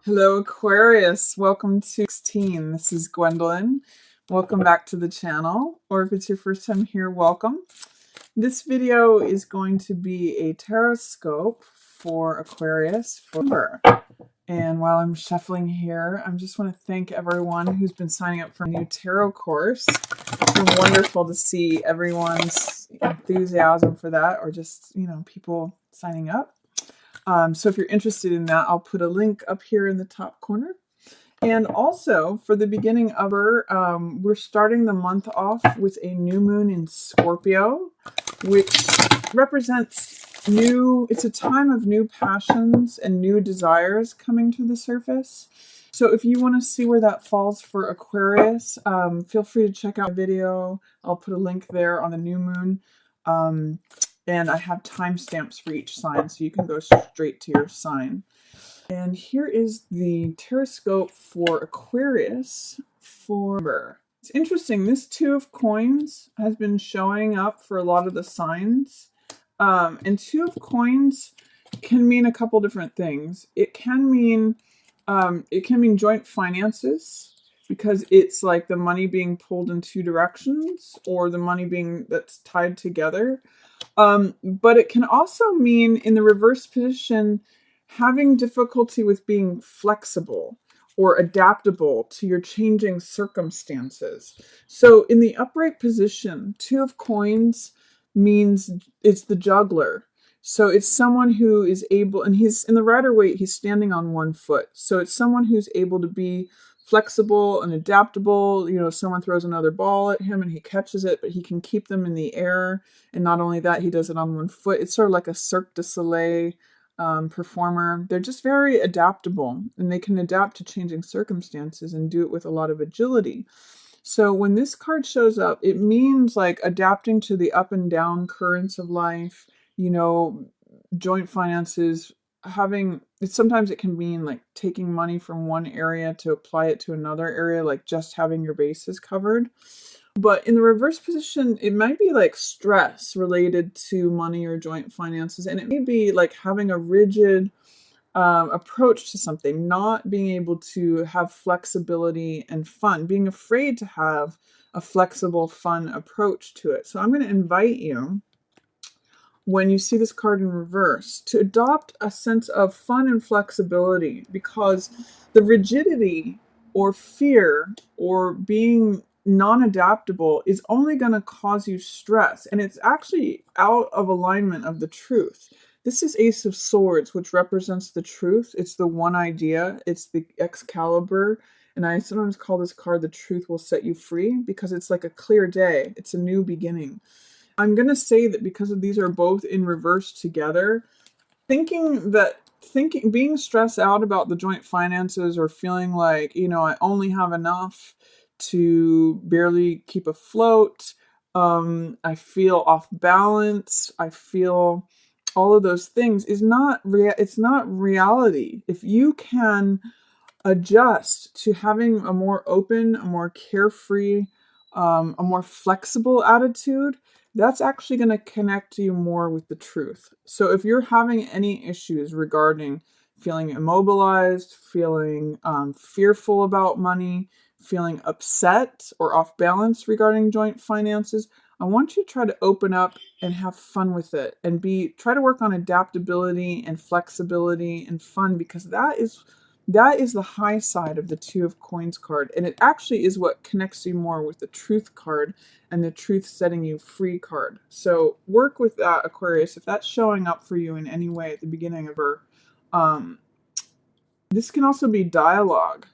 Hello, Aquarius. Welcome to 16. This is Gwendolyn. Welcome back to the channel, or if it's your first time here, welcome. This video is going to be a tarot scope for Aquarius for November. And while I'm shuffling here, I just want to thank everyone who's been signing up for a new tarot course. It's been wonderful to see everyone's enthusiasm for that, or just, people signing up. So if you're interested in that, I'll put a link up here in the top corner. And also, for the beginning of we're starting the month off with a new moon in Scorpio, which represents it's a time of new passions and new desires coming to the surface. So if you want to see where that falls for Aquarius, feel free to check out my video. I'll put a link there on the new moon. And I have timestamps for each sign, so you can go straight to your sign. And here is the tarot scope for Aquarius for... It's interesting, this Two of Coins has been showing up for a lot of the signs. And Two of Coins can mean a couple different things. It can mean joint finances, because it's like the money being pulled in two directions, or the money that's tied together. But it can also mean, in the reverse position, having difficulty with being flexible or adaptable to your changing circumstances. So in the upright position, Two of Coins means it's the juggler. So it's someone who is able, and he's in the Rider-Waite, he's standing on one foot. So it's someone who's able to be flexible and adaptable. Someone throws another ball at him and he catches it, but he can keep them in the air. And not only that, he does it on one foot. It's sort of like a Cirque du Soleil performer. They're just very adaptable, and they can adapt to changing circumstances and do it with a lot of agility. So when this card shows up, it means like adapting to the up and down currents of life, joint finances, sometimes it can mean like taking money from one area to apply it to another area, like just having your bases covered. But in the reverse position, it might be like stress related to money or joint finances. And it may be like having a rigid approach to something, not being able to have flexibility and fun, being afraid to have a flexible, fun approach to it. So I'm going to invite you, when you see this card in reverse, to adopt a sense of fun and flexibility, because the rigidity or fear or being non-adaptable is only going to cause you stress, and it's actually out of alignment of the truth. This is Ace of Swords, which represents the truth. It's the one idea. It's the Excalibur. And I sometimes call this card the truth will set you free, because it's like a clear day. It's a new beginning. I'm going to say that because these are both in reverse together, being stressed out about the joint finances, or feeling like, I only have enough to barely keep afloat. I feel off balance. I feel all of those things it's not reality. If you can adjust to having a more open, a more carefree, a more flexible attitude, that's actually going to connect you more with the truth. So if you're having any issues regarding feeling immobilized, feeling fearful about money, feeling upset or off balance regarding joint finances, I want you to try to open up and have fun with it, and try to work on adaptability and flexibility and fun, because that is the high side of the Two of Coins card. And it actually is what connects you more with the Truth card and the Truth setting you free card. So work with that, Aquarius. If that's showing up for you in any way at the beginning of her, this can also be dialogue.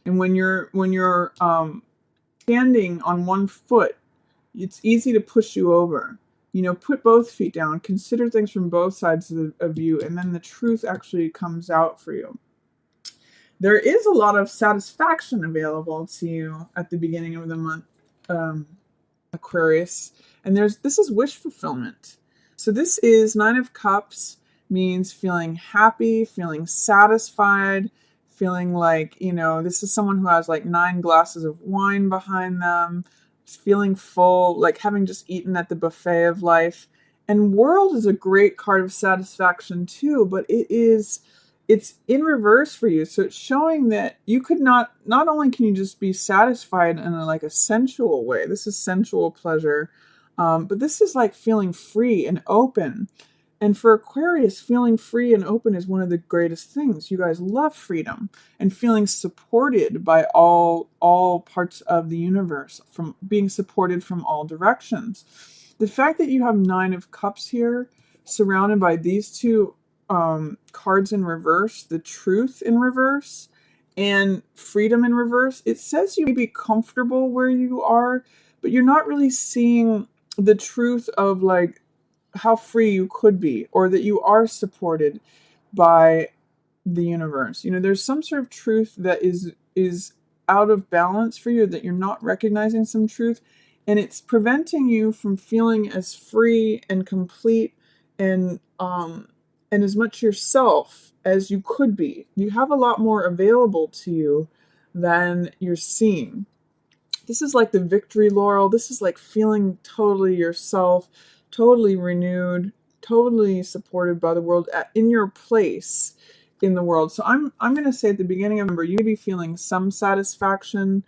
And when you're standing on one foot, it's easy to push you over. Put both feet down, consider things from both sides of you, and then the truth actually comes out for you. There is a lot of satisfaction available to you at the beginning of the month, Aquarius. And this is wish fulfillment. So this is Nine of Cups, means feeling happy, feeling satisfied, feeling like, this is someone who has like 9 glasses of wine behind them, feeling full, like having just eaten at the buffet of life. And World is a great card of satisfaction too, but it is it's in reverse for you. So it's showing that you could not only can you just be satisfied in like a sensual way. This is sensual pleasure. But this is like feeling free and open. And for Aquarius, feeling free and open is one of the greatest things. You guys love freedom and feeling supported by all parts of the universe, from being supported from all directions. The fact that you have 9 of Cups here, surrounded by these two cards in reverse, the Truth in reverse and Freedom in reverse, it says you may be comfortable where you are, but you're not really seeing the truth of like how free you could be, or that you are supported by the universe. You know, there's some sort of truth that is out of balance for you, that you're not recognizing some truth, and it's preventing you from feeling as free and complete and as much yourself as you could be. You have a lot more available to you than you're seeing. This is like the victory laurel. This is like feeling totally yourself, totally renewed, totally supported by the world in your place in the world. So I'm going to say at the beginning of November, you may be feeling some satisfaction.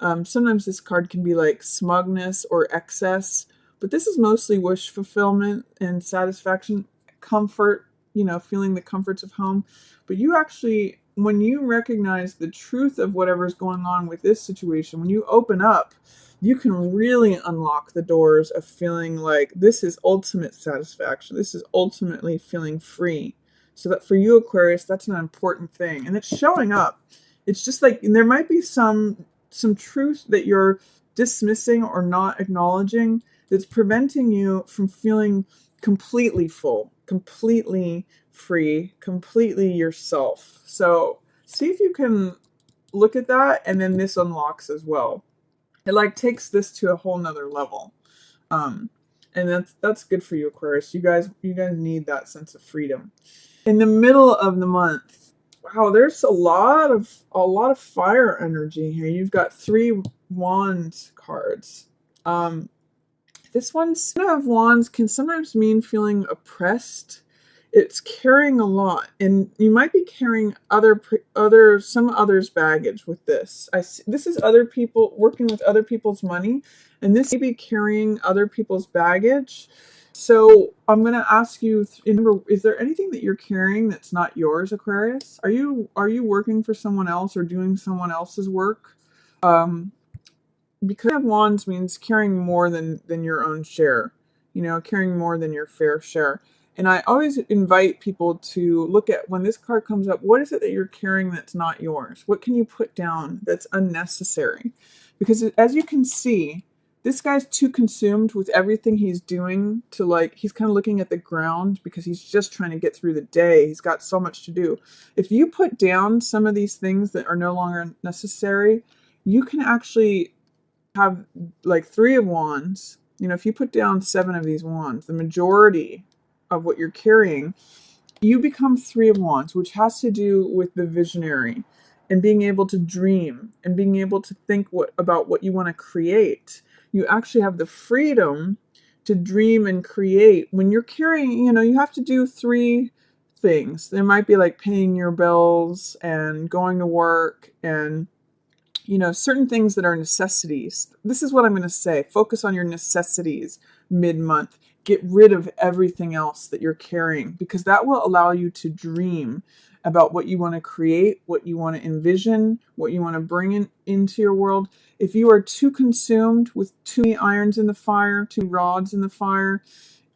Sometimes this card can be like smugness or excess, but this is mostly wish fulfillment and satisfaction, comfort, you know, feeling the comforts of home. But you actually, when you recognize the truth of whatever's going on with this situation, when you open up, you can really unlock the doors of feeling like this is ultimate satisfaction. This is ultimately feeling free. So that for you, Aquarius, that's an important thing. And it's showing up. It's just like there might be some truth that you're dismissing or not acknowledging that's preventing you from feeling completely full, completely free, completely yourself. So see if you can look at that, and then this unlocks as well. It like takes this to a whole nother level. And that's good for you, Aquarius. You guys need that sense of freedom. In the middle of the month, wow, there's a lot of fire energy here. You've got 3 Wands cards. This one, Ten of Wands, can sometimes mean feeling oppressed. It's carrying a lot, and you might be carrying some others' baggage with this. This is other people working with other people's money, and this may be carrying other people's baggage. So I'm going to ask you, remember, is there anything that you're carrying that's not yours, Aquarius? Are you working for someone else or doing someone else's work? Because of Wands means carrying more than your own share, you know, carrying more than your fair share. And I always invite people to look at, when this card comes up, what is it that you're carrying that's not yours? What can you put down that's unnecessary? Because as you can see, this guy's too consumed with everything he's doing to like, he's kind of looking at the ground because he's just trying to get through the day. He's got so much to do. If you put down some of these things that are no longer necessary, you can actually have like 3 of Wands. You know, if you put down 7 of these Wands, the majority of what you're carrying, you become 3 of Wands, which has to do with the visionary and being able to dream and being able to think about what you want to create. You actually have the freedom to dream and create. When you're carrying, you know, you have to do 3 things. There might be like paying your bills and going to work and, you know, certain things that are necessities. This is what I'm going to say. Focus on your necessities mid-month. Get rid of everything else that you're carrying, because that will allow you to dream about what you want to create, what you want to envision, what you want to bring into your world. If you are too consumed with too many irons in the fire, too rods in the fire,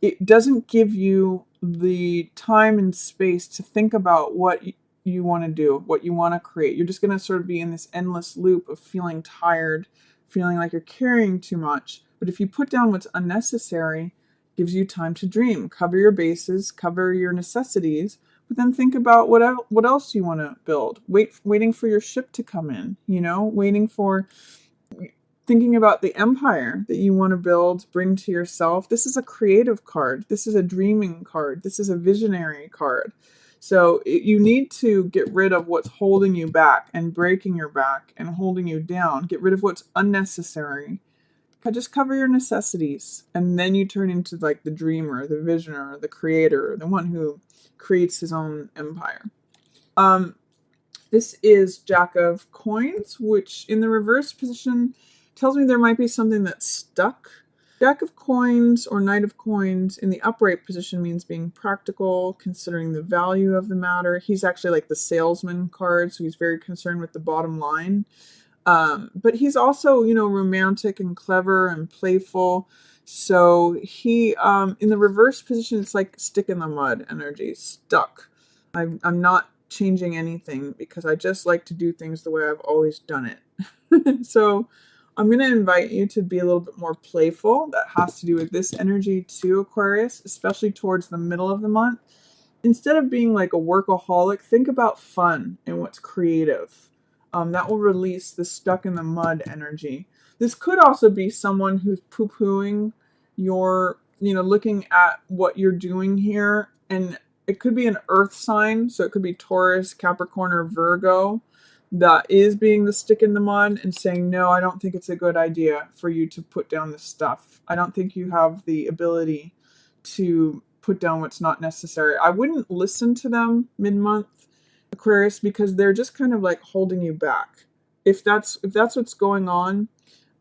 it doesn't give you the time and space to think about what you want to do, what you want to create. You're just going to sort of be in this endless loop of feeling tired, feeling like you're carrying too much. But if you put down what's unnecessary, it gives you time to dream. Cover your bases, cover your necessities, but then think about what else you want to build. Waiting for your ship to come in, you know, thinking about the empire that you want to build, bring to yourself. This is a creative card. This is a dreaming card. This is a visionary card. So you need to get rid of what's holding you back and breaking your back and holding you down. Get rid of what's unnecessary. Just cover your necessities. And then you turn into like the dreamer, the visioner, the creator, the one who creates his own empire. This is Jack of Coins, which in the reverse position tells me there might be something that's stuck. Jack of Coins or Knight of Coins in the upright position means being practical, considering the value of the matter. He's actually like the salesman card, so he's very concerned with the bottom line. But he's also, romantic and clever and playful. So he, in the reverse position, it's like stick in the mud energy, stuck. I'm not changing anything because I just like to do things the way I've always done it. So I'm going to invite you to be a little bit more playful. That has to do with this energy too, Aquarius, especially towards the middle of the month. Instead of being like a workaholic, think about fun and what's creative. That will release the stuck in the mud energy. This could also be someone who's poo-pooing your, looking at what you're doing here. And it could be an earth sign. So it could be Taurus, Capricorn, or Virgo that is being the stick in the mud and saying, no, I don't think it's a good idea for you to put down this stuff. I don't think you have the ability to put down what's not necessary. I wouldn't listen to them mid-month, Aquarius, because they're just kind of like holding you back. If that's what's going on,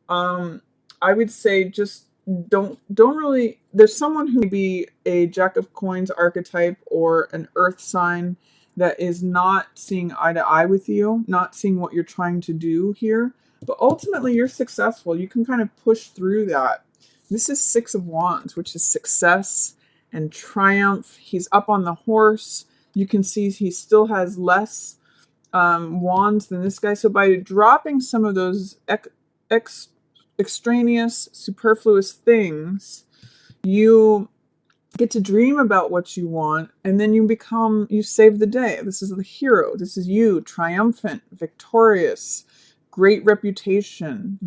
I would say just don't really. There's someone who may be a Jack of Coins archetype or an earth sign that is not seeing eye to eye with you, not seeing what you're trying to do here. But ultimately, you're successful. You can kind of push through that. This is Six of Wands, which is success and triumph. He's up on the horse. You can see he still has less wands than this guy. So by dropping some of those extraneous, superfluous things, you get to dream about what you want, and then you save the day. This is the hero. This is you, triumphant, victorious, great reputation,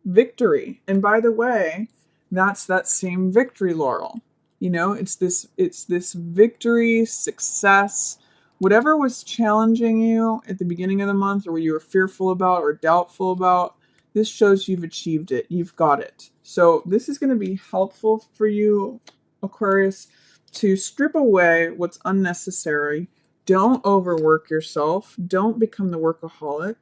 victory. And by the way, that's that same victory laurel. It's this victory, success, whatever was challenging you at the beginning of the month or what you were fearful about or doubtful about. This shows you've achieved it. You've got it. So this is going to be helpful for you, Aquarius, to strip away what's unnecessary. Don't overwork yourself. Don't become the workaholic.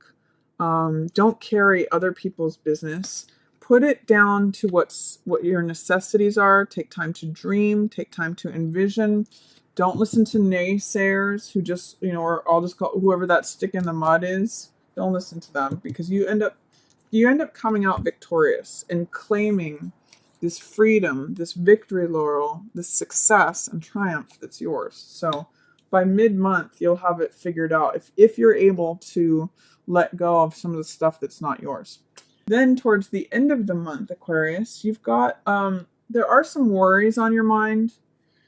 Don't carry other people's business. Put it down to what your necessities are. Take time to dream. Take time to envision. Don't listen to naysayers who just, or I'll just call whoever that stick in the mud is. Don't listen to them, because you end up coming out victorious and claiming this freedom, this victory laurel, this success and triumph that's yours. So by mid-month, you'll have it figured out if you're able to let go of some of the stuff that's not yours. Then towards the end of the month, Aquarius, you've got, there are some worries on your mind.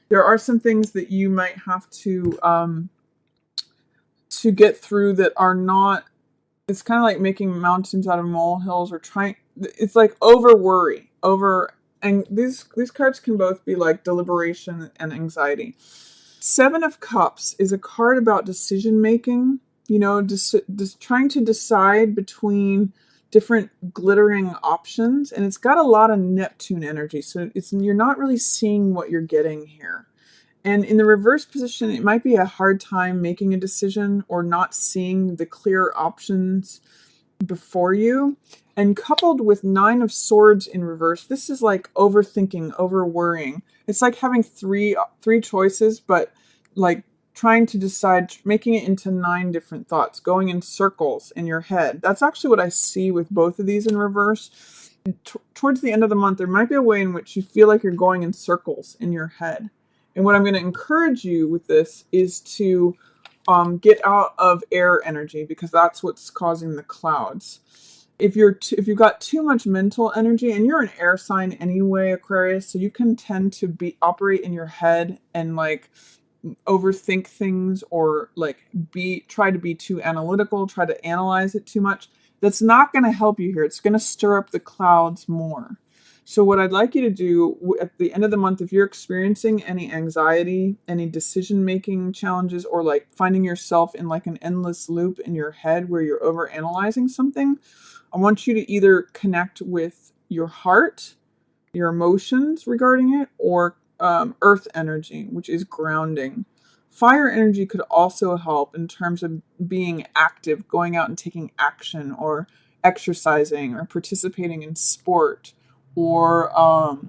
There are some things that you might have to get through that are not, it's kind of like making mountains out of molehills or it's like over worry, and these cards can both be like deliberation and anxiety. Seven of Cups is a card about decision making, trying to decide between different glittering options, and it's got a lot of Neptune energy, so you're not really seeing what you're getting here. And in the reverse position, it might be a hard time making a decision or not seeing the clear options before you. And coupled with Nine of Swords in reverse, this is like overthinking, over worrying. It's like having three choices, but like trying to decide, making it into 9 different thoughts, going in circles in your head. That's actually what I see with both of these in reverse. Towards the end of the month, there might be a way in which you feel like you're going in circles in your head. And what I'm going to encourage you with this is to get out of air energy, because that's what's causing the clouds. If you've got too much mental energy, and you're an air sign anyway, Aquarius, so you can tend to operate in your head and like overthink things, or like try to be too analytical, try to analyze it too much. That's not going to help you here. It's going to stir up the clouds more. So what I'd like you to do at the end of the month, if you're experiencing any anxiety, any decision-making challenges, or like finding yourself in like an endless loop in your head where you're overanalyzing something, I want you to either connect with your heart, your emotions regarding it, or earth energy, which is grounding. Fire energy could also help in terms of being active, going out and taking action, or exercising, or participating in sport, or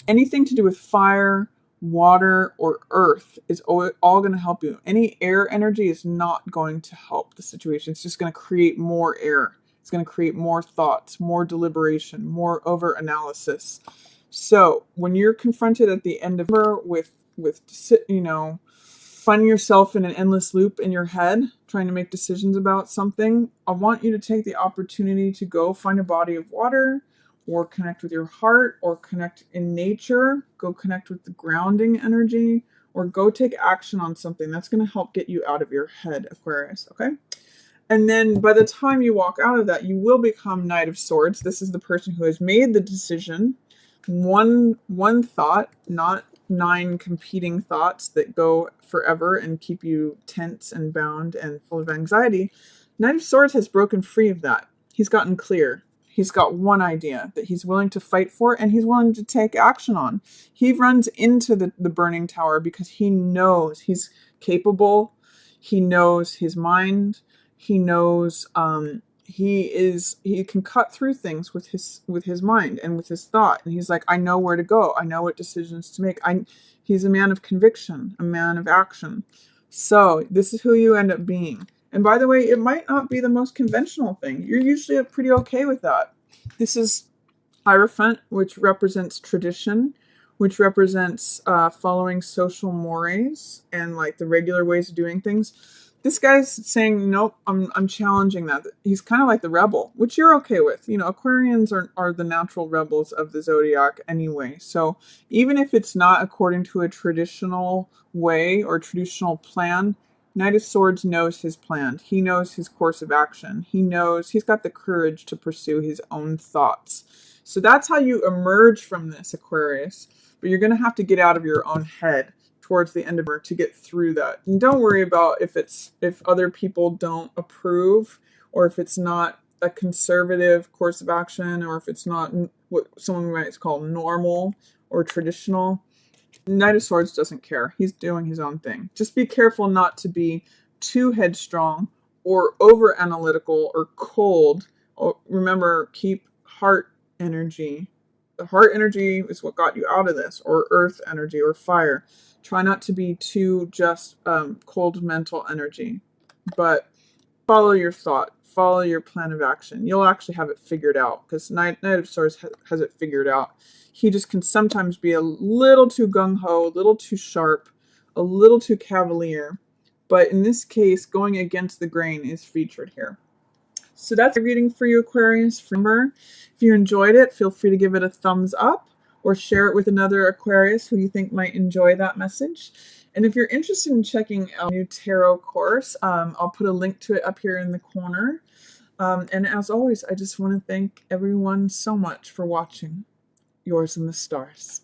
anything to do with fire, water, or earth is all going to help you. Any air energy is not going to help the situation. It's just going to create more air. It's going to create more thoughts, more deliberation, more over-analysis. So when you're confronted at the end of with finding yourself in an endless loop in your head, trying to make decisions about something, I want you to take the opportunity to go find a body of water, or connect with your heart, or connect in nature, go connect with the grounding energy, or go take action on something. That's going to help get you out of your head, Aquarius, okay? And then by the time you walk out of that, you will become Knight of Swords. This is the person who has made the decision. One thought, not 9 competing thoughts that go forever and keep you tense and bound and full of anxiety. Knight of Swords has broken free of that. He's gotten clear. He's got one idea that he's willing to fight for, and he's willing to take action on. He runs into the burning tower because he knows he's capable. He knows his mind. He knows he can cut through things with his mind and with his thought. And he's like, I know where to go. I know what decisions to make. He's a man of conviction, a man of action. So this is who you end up being. And by the way, it might not be the most conventional thing. You're usually pretty okay with that. This is Hierophant, which represents tradition, which represents following social mores and like the regular ways of doing things. This guy's saying, nope, I'm challenging that. He's kind of like the rebel, which you're okay with. You know, Aquarians are the natural rebels of the zodiac anyway. So even if it's not according to a traditional way or traditional plan, Knight of Swords knows his plan. He knows his course of action. He knows he's got the courage to pursue his own thoughts. So that's how you emerge from this, Aquarius. But you're going to have to get out of your own head towards the end of it to get through that. And don't worry about if other people don't approve, or if it's not a conservative course of action, or if it's not what someone might call normal or traditional. Knight of Swords doesn't care. He's doing his own thing. Just be careful not to be too headstrong or over analytical or cold. Remember, keep heart energy. The heart energy is what got you out of this, or earth energy, or fire. Try not to be too just cold mental energy, but follow your thought, follow your plan of action. You'll actually have it figured out, because Knight of Swords has it figured out. He just can sometimes be a little too gung-ho, a little too sharp, a little too cavalier. But in this case, going against the grain is featured here. So that's a reading for you, Aquarius. Remember, if you enjoyed it, feel free to give it a thumbs up, or share it with another Aquarius who you think might enjoy that message. And if you're interested in checking out a new tarot course, I'll put a link to it up here in the corner. And as always, I just want to thank everyone so much for watching. Yours in the stars.